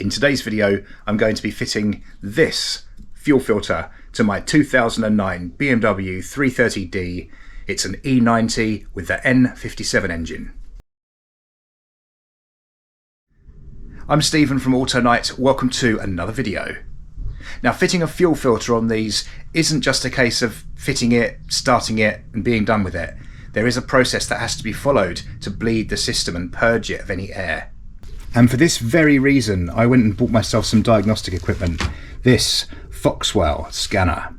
In today's video, I'm going to be fitting this fuel filter to my 2009 BMW 330d. It's an E90 with the N57 engine. I'm Stephen from AutoNight. Welcome to another video. Now, fitting a fuel filter on these isn't just a case of fitting it, starting it and being done with it. There is a process that has to be followed to bleed the system and purge it of any air. And for this very reason, I went and bought myself some diagnostic equipment, this Foxwell scanner.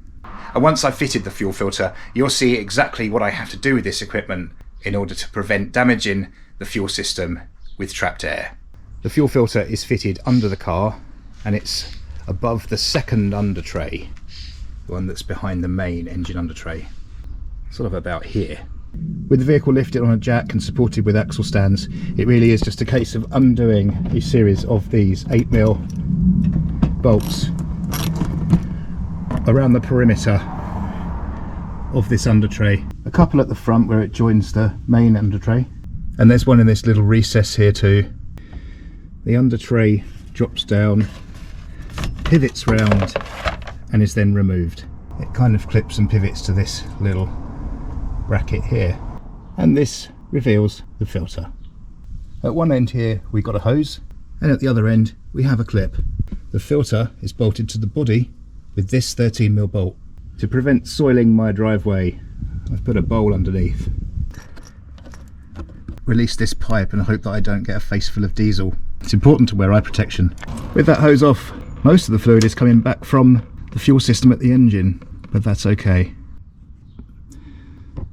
And once I've fitted the fuel filter, you'll see exactly what I have to do with this equipment in order to prevent damaging the fuel system with trapped air. The fuel filter is fitted under the car and it's above the second under tray, the one that's behind the main engine under tray, sort of about here. With the vehicle lifted on a jack and supported with axle stands, it really is just a case of undoing a series of these 8mm bolts around the perimeter of this under tray. A couple at the front where it joins the main under tray, and there's one in this little recess here too. The under tray drops down, pivots round and is then removed. It kind of clips and pivots to this little bracket here, and this reveals the filter. At one end here we've got a hose, and at the other end we have a clip. The filter is bolted to the body with this 13mm bolt. To prevent soiling my driveway, I've put a bowl underneath. Release this pipe and hope that I don't get a face full of diesel. It's important to wear eye protection. With that hose off, most of the fluid is coming back from the fuel system at the engine, but that's okay.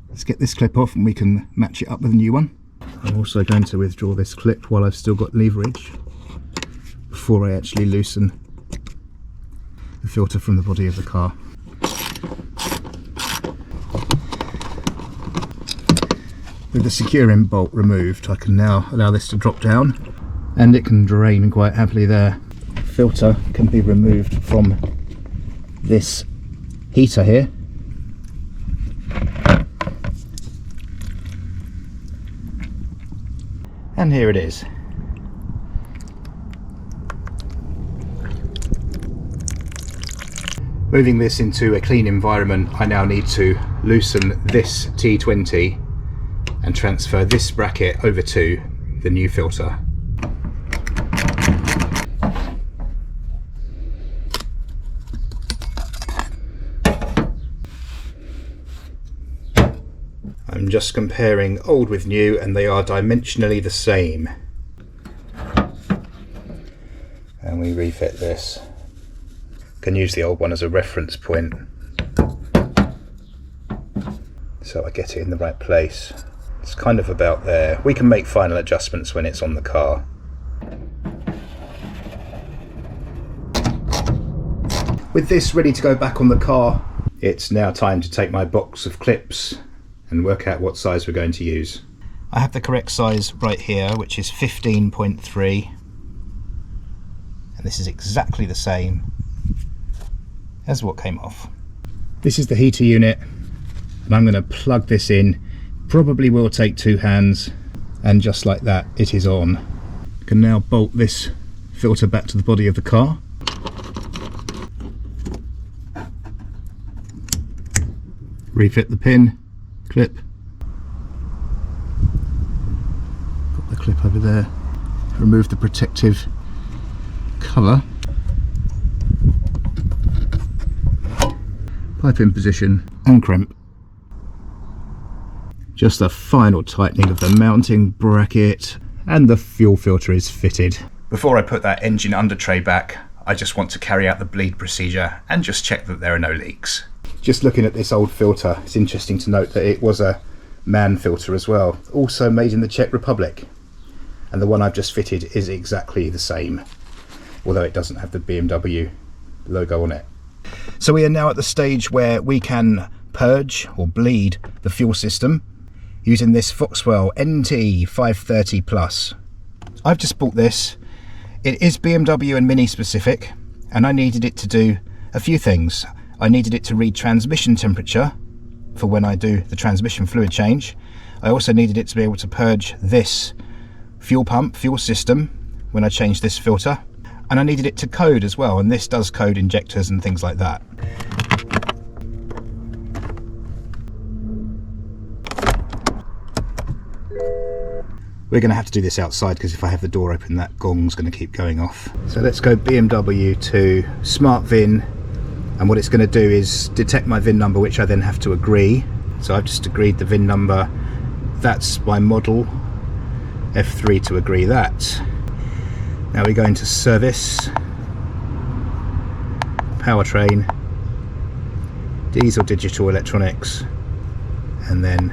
Let's get this clip off and we can match it up with a new one. I'm also going to withdraw this clip while I've still got leverage before I actually loosen the filter from the body of the car. With the securing bolt removed, I can now allow this to drop down and it can drain quite happily there. The filter can be removed from this heater here. And here it is. Moving this into a clean environment, I now need to loosen this T20 and transfer this bracket over to the new filter. I'm just comparing old with new and they are dimensionally the same. And we refit this. Can use the old one as a reference point so I get it in the right place. It's kind of about there. We can make final adjustments when it's on the car. With this ready to go back on the car, it's now time to take my box of clips and work out what size we're going to use. I have the correct size right here, which is 15.3, and this is exactly the same as what came off. This is the heater unit, and I'm going to plug this in. Probably will take two hands, and just like that it is on. I can now bolt this filter back to the body of the car. Refit the pin, clip. Got the clip over there. Remove the protective cover. Pipe in position and crimp. Just a final tightening of the mounting bracket and the fuel filter is fitted. Before I put that engine under tray back, I just want to carry out the bleed procedure and just check that there are no leaks. Just looking at this old filter, it's interesting to note that it was a MAN filter as well, also made in the Czech Republic. And the one I've just fitted is exactly the same, although it doesn't have the BMW logo on it. So we are now at the stage where we can purge or bleed the fuel system using this Foxwell NT530 Plus. I've just bought this. It is BMW and Mini specific, and I needed it to do a few things. I needed it to read transmission temperature for when I do the transmission fluid change. I also needed it to be able to purge this fuel pump, fuel system, when I change this filter. And I needed it to code as well, and this does code injectors and things like that. We're going to have to do this outside because if I have the door open, that gong's going to keep going off. So let's go BMW to Smart VIN, and what it's going to do is detect my VIN number, which I then have to agree. So I've just agreed the VIN number. That's my model. F3 to agree that. Now we go into service, powertrain, diesel digital electronics, and then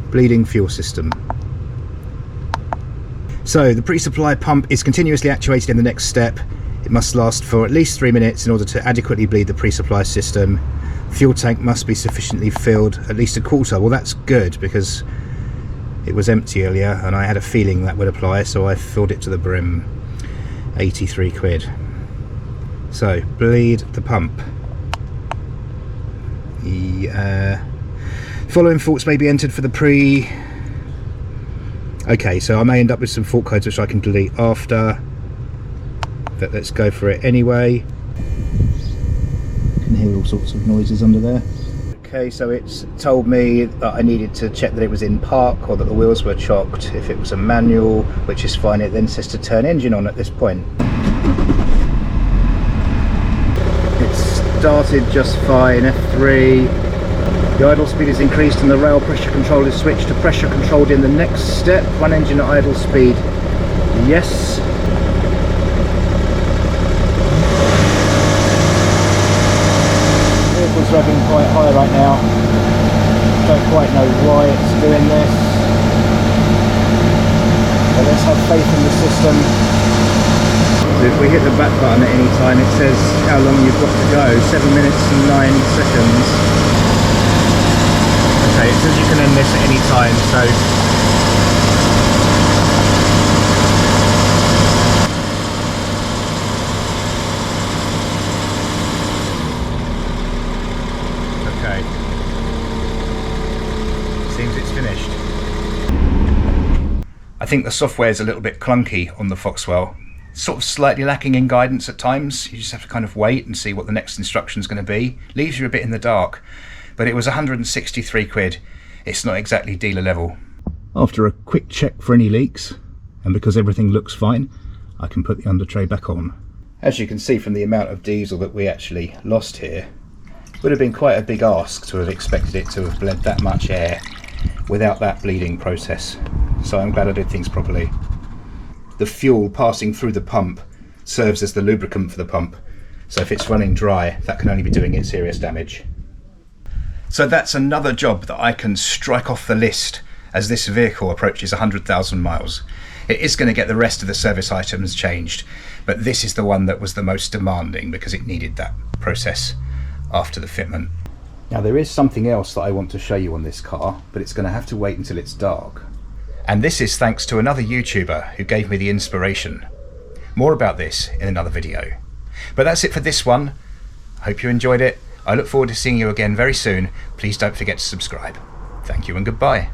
bleeding fuel system. So the pre-supply pump is continuously actuated in the next step. It must last for at least 3 minutes in order to adequately bleed the pre-supply system. Fuel tank must be sufficiently filled, at least a quarter. Well, that's good because it was empty earlier and I had a feeling that would apply, so I filled it to the brim. 83 quid. So bleed the pump. The following faults may be entered for the pre. Okay, so I may end up with some fault codes which I can delete after, but let's go for it anyway. You can hear all sorts of noises under there. Okay, so it's told me that I needed to check that it was in park or that the wheels were chocked. If it was a manual, which is fine, it then says to turn engine on at this point. It started just fine, F3. The idle speed is increased and the rail pressure control is switched to pressure controlled in the next step. Run engine at idle speed. Yes. Vehicle's revving quite high right now. Don't quite know why it's doing this. But let's have faith in the system. So if we hit the back button at any time, it says how long you've got to go. 7 minutes and 9 seconds. Okay, it says you can end this at any time, so okay. Seems it's finished. I think the software is a little bit clunky on the Foxwell. Sort of slightly lacking in guidance at times. You just have to kind of wait and see what the next instruction is going to be. Leaves you a bit in the dark. But it was 163 quid. It's not exactly dealer level. After a quick check for any leaks, and because everything looks fine, I can put the under tray back on. As you can see from the amount of diesel that we actually lost here, it would have been quite a big ask to have expected it to have bled that much air without that bleeding process. So I'm glad I did things properly. The fuel passing through the pump serves as the lubricant for the pump, so if it's running dry, that can only be doing it serious damage. So that's another job that I can strike off the list as this vehicle approaches 100,000 miles. It is going to get the rest of the service items changed, but this is the one that was the most demanding because it needed that process after the fitment. Now there is something else that I want to show you on this car, but it's going to have to wait until it's dark. And this is thanks to another YouTuber who gave me the inspiration. More about this in another video. But that's it for this one. I hope you enjoyed it. I look forward to seeing you again very soon. Please don't forget to subscribe. Thank you and goodbye.